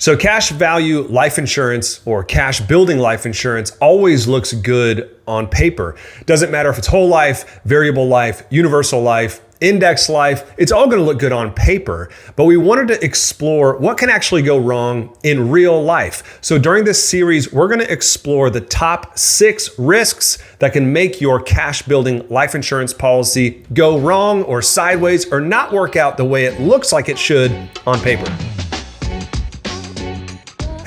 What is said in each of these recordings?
So cash value life insurance or cash building life insurance always looks good on paper. Doesn't matter if it's whole life, variable life, universal life, index life, it's all gonna look good on paper, but we wanted to explore what can actually go wrong in real life. So during this series, we're gonna explore the top 6 risks that can make your cash building life insurance policy go wrong or sideways or not work out the way it looks like it should on paper.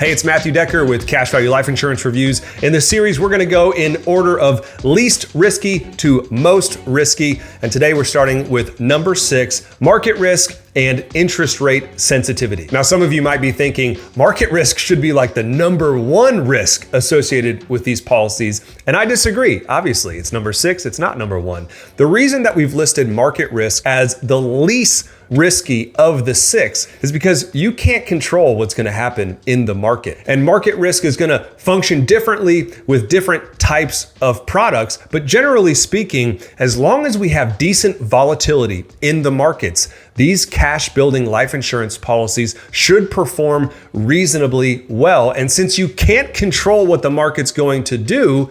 Hey, it's Matthew Decker with Cash Value Life Insurance Reviews. In this series, we're gonna go in order of least risky to most risky. And today we're starting with number 6, market risk and interest rate sensitivity. Now, some of you might be thinking market risk should be like the number 1 risk associated with these policies. And I disagree. Obviously, it's number 6, it's not number 1. The reason that we've listed market risk as the least risky of the 6 is because you can't control what's gonna happen in the market. And market risk is gonna function differently with different types of products. But generally speaking, as long as we have decent volatility in the markets, these cash building life insurance policies should perform reasonably well. And since you can't control what the market's going to do,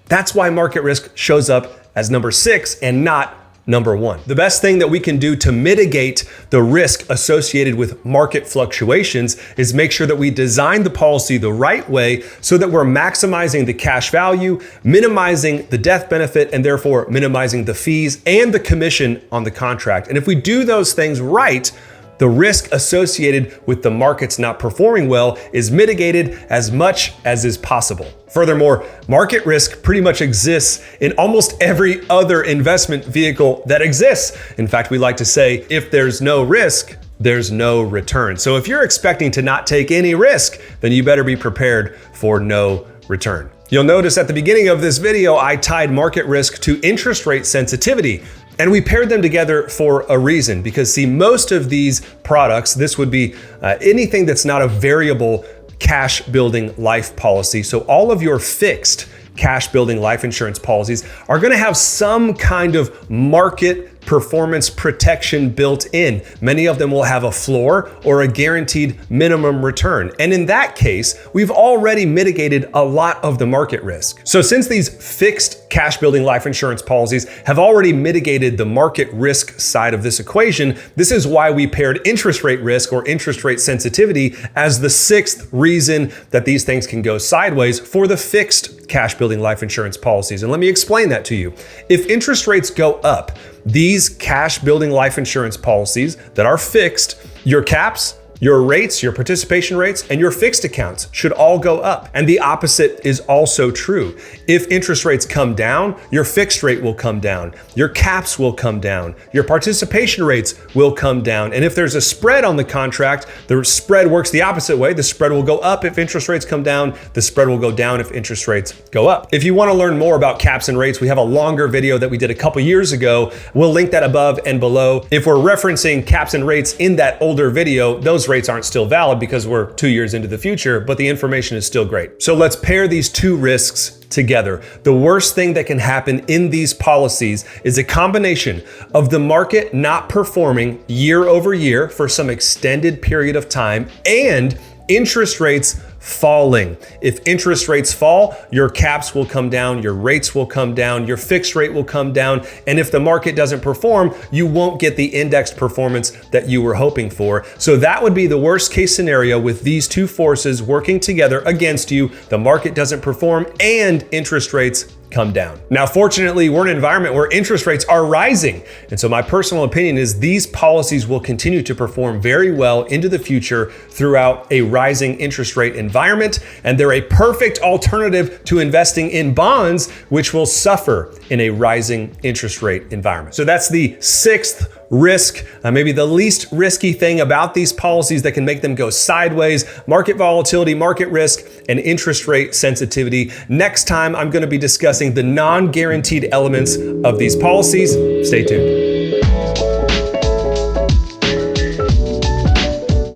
that's why market risk shows up as number 6 and not number 1. The best thing that we can do to mitigate the risk associated with market fluctuations is make sure that we design the policy the right way so that we're maximizing the cash value, minimizing the death benefit, and therefore minimizing the fees and the commission on the contract. And if we do those things right, the risk associated with the markets not performing well is mitigated as much as is possible. Furthermore, market risk pretty much exists in almost every other investment vehicle that exists. In fact, we like to say, if there's no risk, there's no return. So if you're expecting to not take any risk, then you better be prepared for no return. You'll notice at the beginning of this video, I tied market risk to interest rate sensitivity. And we paired them together for a reason, because see, most of these products, this would be anything that's not a variable cash building life policy. So all of your fixed cash building life insurance policies are gonna have some kind of market performance protection built in. Many of them will have a floor or a guaranteed minimum return. And in that case, we've already mitigated a lot of the market risk. So since these fixed cash building life insurance policies have already mitigated the market risk side of this equation, this is why we paired interest rate risk or interest rate sensitivity as the 6th reason that these things can go sideways for the fixed cash building life insurance policies. And let me explain that to you. If interest rates go up, these cash building life insurance policies that are fixed, your caps, your rates, your participation rates, and your fixed accounts should all go up. And the opposite is also true. If interest rates come down, your fixed rate will come down, your caps will come down, your participation rates will come down. And if there's a spread on the contract, the spread works the opposite way. The spread will go up if interest rates come down, the spread will go down if interest rates go up. If you wanna learn more about caps and rates, we have a longer video that we did a couple years ago. We'll link that above and below. If we're referencing caps and rates in that older video, those rates aren't still valid because we're 2 years into the future, but the information is still great. So let's pair these 2 risks together. The worst thing that can happen in these policies is a combination of the market not performing year over year for some extended period of time and interest rates falling. If interest rates fall, your caps will come down, your rates will come down, your fixed rate will come down, and if the market doesn't perform, you won't get the indexed performance that you were hoping for. So that would be the worst case scenario with these 2 forces working together against you. The market doesn't perform and interest rates come down. Now, fortunately, we're in an environment where interest rates are rising. And so my personal opinion is these policies will continue to perform very well into the future throughout a rising interest rate environment. And they're a perfect alternative to investing in bonds, which will suffer in a rising interest rate environment. So that's the 6th risk, maybe the least risky thing about these policies that can make them go sideways: market volatility, market risk, and interest rate sensitivity. Next time, I'm going to be discussing the non-guaranteed elements of these policies. Stay tuned.